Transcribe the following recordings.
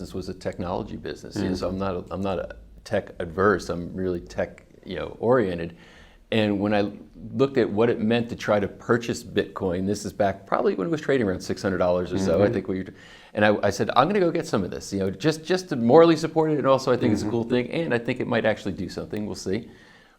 business was a technology business. Mm-hmm. So I'm not a tech adverse. I'm really tech oriented. And when I looked at what it meant to try to purchase Bitcoin, this is back probably when it was trading around $600 or so. Mm-hmm. I think and I said, I'm going to go get some of this, just to morally support it, and also I think it's a cool thing, and I think it might actually do something. We'll see.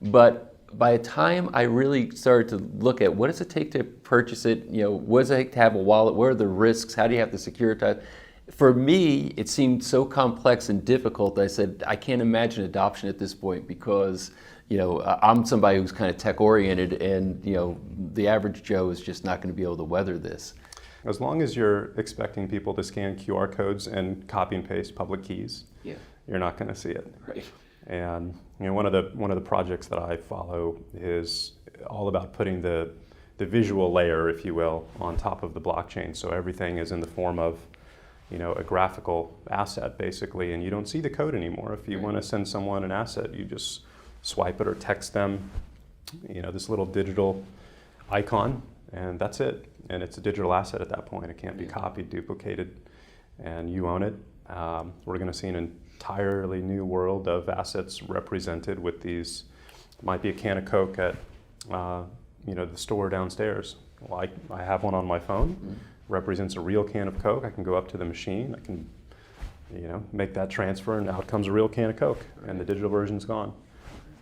But by the time I really started to look at what does it take to purchase it, what does it take to have a wallet, what are the risks, how do you have to securitize? For me, it seemed so complex and difficult that I said, I can't imagine adoption at this point because I'm somebody who's kind of tech oriented, and the average Joe is just not going to be able to weather this. As long as you're expecting people to scan QR codes and copy and paste public keys, you're not going to see it. Right. And one of the projects that I follow is all about putting the visual layer, if you will, on top of the blockchain. So everything is in the form of a graphical asset basically, and you don't see the code anymore. If you want to send someone an asset, you just swipe it or text them, this little digital icon, and that's it. And it's a digital asset at that point. It can't be copied, duplicated, and you own it. We're going to see an entirely new world of assets represented with these. Might be a can of Coke at the store downstairs. Well, I have one on my phone. Represents a real can of Coke. I can go up to the machine. I can make that transfer, and out comes a real can of Coke, and the digital version's gone.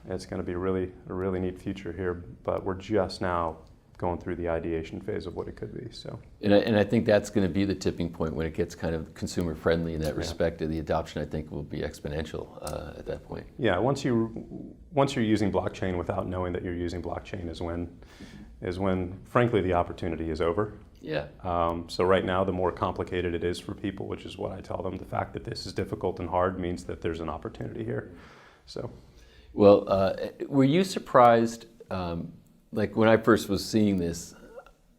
It's going to be a really neat future here, but we're just now going through the ideation phase of what it could be. So, and I think that's going to be the tipping point when it gets kind of consumer friendly in that respect. The adoption, I think, will be exponential at that point. Yeah, once you're using blockchain without knowing that you're using blockchain is when frankly the opportunity is over. Yeah. So right now, the more complicated it is for people, which is what I tell them, the fact that this is difficult and hard means that there's an opportunity here. So. Well, were you surprised, like when I first was seeing this,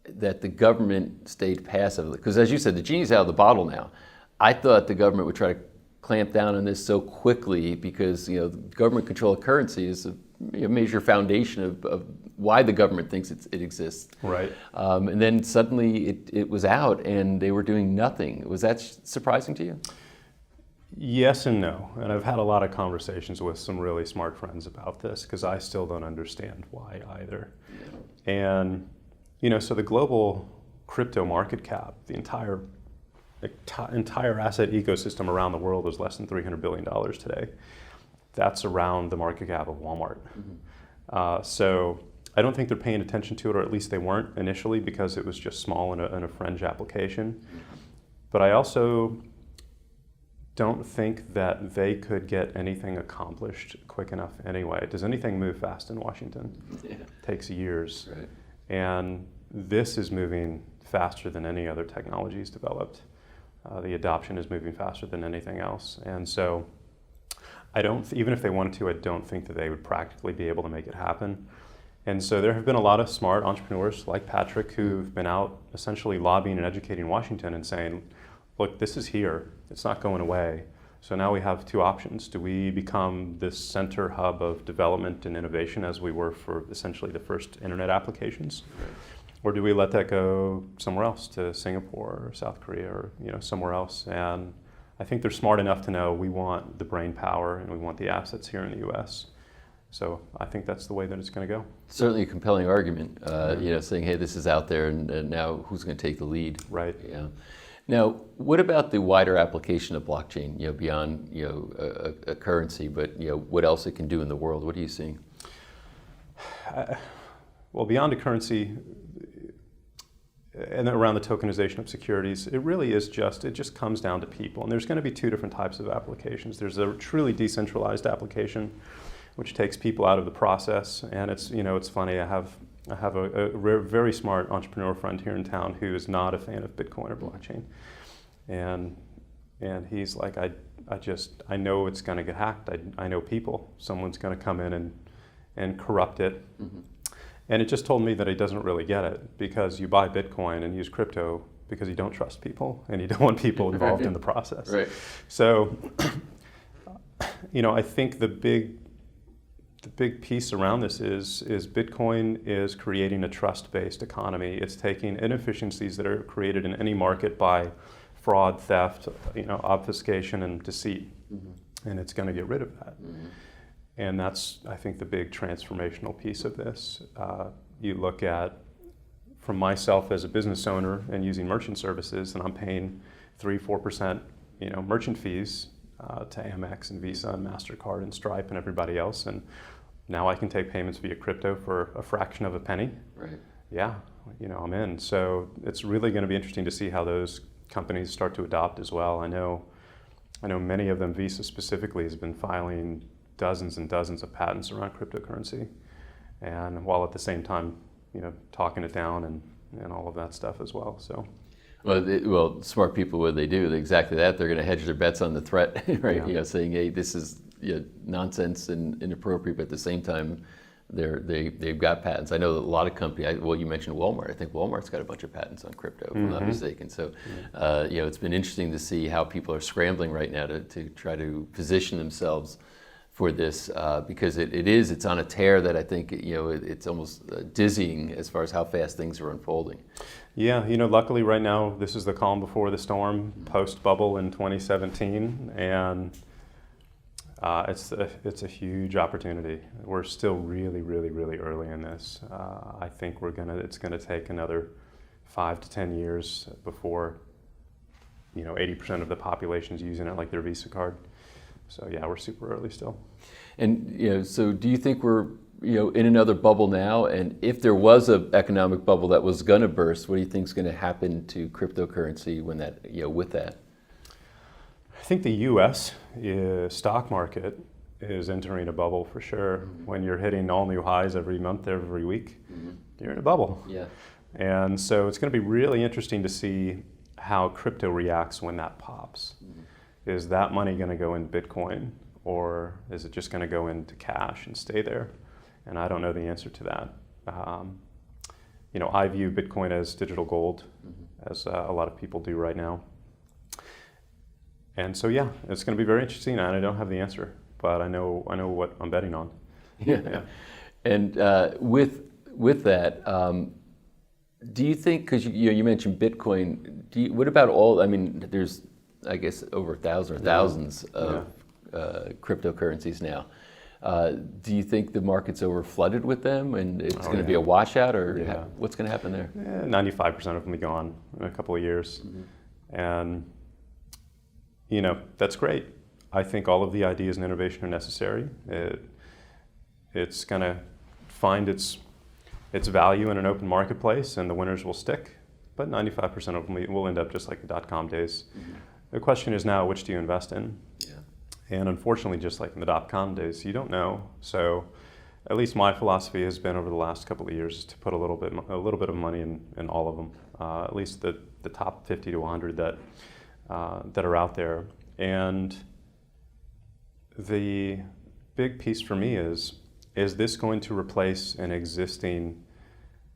that the government stayed passive? Because as you said, the genie's out of the bottle now. I thought the government would try to clamp down on this so quickly because government control of currency is a major foundation of why the government thinks it exists. Right. And then suddenly it was out and they were doing nothing. Was that surprising to you? Yes and no. And I've had a lot of conversations with some really smart friends about this because I still don't understand why either. Yeah. And, so the global crypto market cap, the entire asset ecosystem around the world is less than $300 billion today. That's around the market cap of Walmart. Mm-hmm. So I don't think they're paying attention to it, or at least they weren't initially because it was just small in a fringe application. Mm-hmm. But I also don't think that they could get anything accomplished quick enough anyway. Does anything move fast in Washington? Yeah. It takes years. Right. And this is moving faster than any other technology is developed. The adoption is moving faster than anything else. And so even if they wanted to, I don't think that they would practically be able to make it happen. And so there have been a lot of smart entrepreneurs like Patrick who've been out essentially lobbying and educating Washington and saying, look, this is here. It's not going away. So now we have two options. Do we become this center hub of development and innovation as we were for essentially the first internet applications? Right. Or do we let that go somewhere else, to Singapore or South Korea or somewhere else? And I think they're smart enough to know we want the brain power and we want the assets here in the U.S. So I think that's the way that it's going to go. Certainly a compelling argument, saying, hey, this is out there and now who's going to take the lead? Right. Yeah. Now, what about the wider application of blockchain, beyond a currency, but what else it can do in the world? What are you seeing? Well, beyond a currency and around the tokenization of securities, it really is it just comes down to people. And there's going to be two different types of applications. There's a truly decentralized application, which takes people out of the process. And it's funny, I have a very smart entrepreneur friend here in town who is not a fan of Bitcoin or blockchain. And he's like, I know it's going to get hacked. I know people. Someone's going to come in and corrupt it. Mm-hmm. And it just told me that he doesn't really get it, because you buy Bitcoin and use crypto because you don't trust people and you don't want people involved in the process. Right. So, I think the big piece around this is Bitcoin is creating a trust-based economy. It's taking inefficiencies that are created in any market by fraud, theft, obfuscation and deceit, and it's going to get rid of that. And that's, I think, the big transformational piece of this. You look at, from myself as a business owner and using merchant services, and I'm paying 3-4%, merchant fees to Amex and Visa and MasterCard and Stripe and everybody else, and now I can take payments via crypto for a fraction of a penny. Right. Yeah, I'm in. So it's really going to be interesting to see how those companies start to adopt as well. I know many of them, Visa specifically, has been filing dozens and dozens of patents around cryptocurrency, and while at the same time, talking it down and all of that stuff as well. So. Well, smart people, what they do, exactly that. They're going to hedge their bets on the threat, right? Yeah. Saying, hey, this is nonsense and inappropriate, but at the same time, they've got patents. I know that a lot of companies. You mentioned Walmart. I think Walmart's got a bunch of patents on crypto, if I'm not mistaken. So, it's been interesting to see how people are scrambling right now to try to position themselves for this, because it's on a tear that I think it's almost dizzying as far as how fast things are unfolding. Yeah, luckily right now this is the calm before the storm, post bubble in 2017, and it's a huge opportunity. We're still really, really, really early in this. I think it's gonna take another 5 to 10 years before 80% of the population is using it like their Visa card. So yeah, we're super early still. And so do you think we're in another bubble now? And if there was an economic bubble that was going to burst, what do you think is going to happen to cryptocurrency when that with that? I think the U.S. stock market is entering a bubble for sure. When you're hitting all new highs every month, every week, you're in a bubble. Yeah. And so it's going to be really interesting to see how crypto reacts when that pops. Is that money going to go in Bitcoin, or is it just going to go into cash and stay there? And I don't know the answer to that. I view Bitcoin as digital gold, as a lot of people do right now. And so yeah, it's going to be very interesting, and I don't have the answer, but I know what I'm betting on. Yeah. And with that, do you think, because you mentioned Bitcoin, what about there's I guess over 1,000 or thousands of cryptocurrencies now. Do you think the market's over flooded with them and it's going to be a washout, or what's going to happen there? 95% of them will be gone in a couple of years. And, that's great. I think all of the ideas and innovation are necessary. It's going to find its value in an open marketplace, and the winners will stick. But 95% of them will end up just like the dot-com days. The question is now, which do you invest in? Yeah. And unfortunately, just like in the dot-com days, you don't know. So at least my philosophy has been over the last couple of years to put a little bit of money in all of them, at least the top 50 to 100 that are out there. And the big piece for me is this going to replace an existing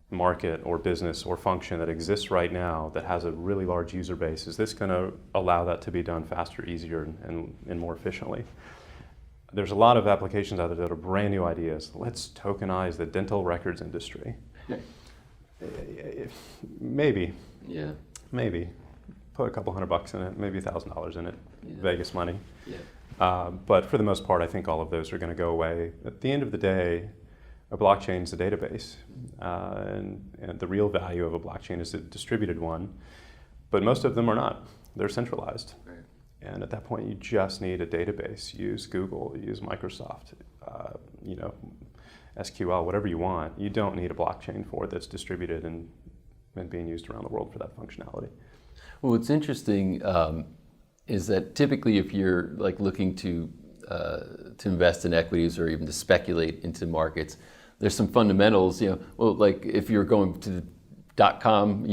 market or business or function that exists right now that has a really large user base? Is this going to allow that to be done faster, easier, and more efficiently? There's a lot of applications out there that are brand new ideas. Let's tokenize the dental records industry. Maybe. Yeah. Maybe. Put a couple $100 in it, maybe $1,000 in it, Vegas money. Yeah. But for the most part, I think all of those are going to go away. At the end of the day, a blockchain is a database, and the real value of a blockchain is a distributed one, but most of them are not. They're centralized. Right. And at that point, you just need a database. Use Google, use Microsoft, SQL, whatever you want. You don't need a blockchain for it that's distributed and being used around the world for that functionality. Well, what's interesting is that typically if you're looking to invest in equities or even to speculate into markets, there's some fundamentals, if you're going to the .com,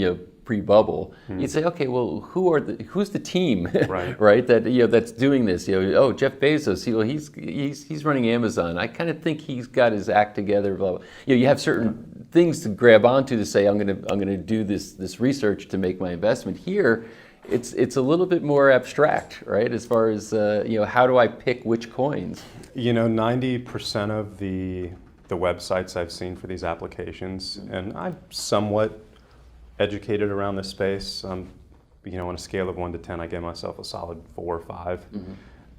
pre-bubble, you'd say, okay, well, who's the team, right? Right? That that's doing this. Jeff Bezos. He's running Amazon. I kind of think he's got his act together. Blah, blah. You have certain things to grab onto to say, I'm gonna do this research to make my investment. Here, it's a little bit more abstract, right? As far as how do I pick which coins? 90% of the websites I've seen for these applications, and I'm somewhat educated around this space. I'm you know, on a scale of 1 to 10, I give myself a solid 4 or 5.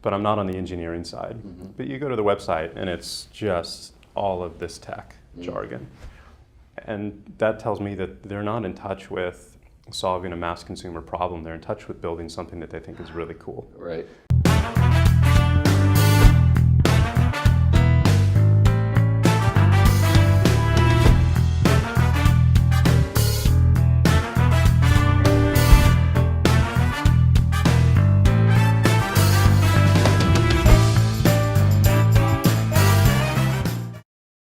But I'm not on the engineering side. But you go to the website and it's just all of this tech jargon. And that tells me that they're not in touch with solving a mass consumer problem. They're in touch with building something that they think is really cool. Right.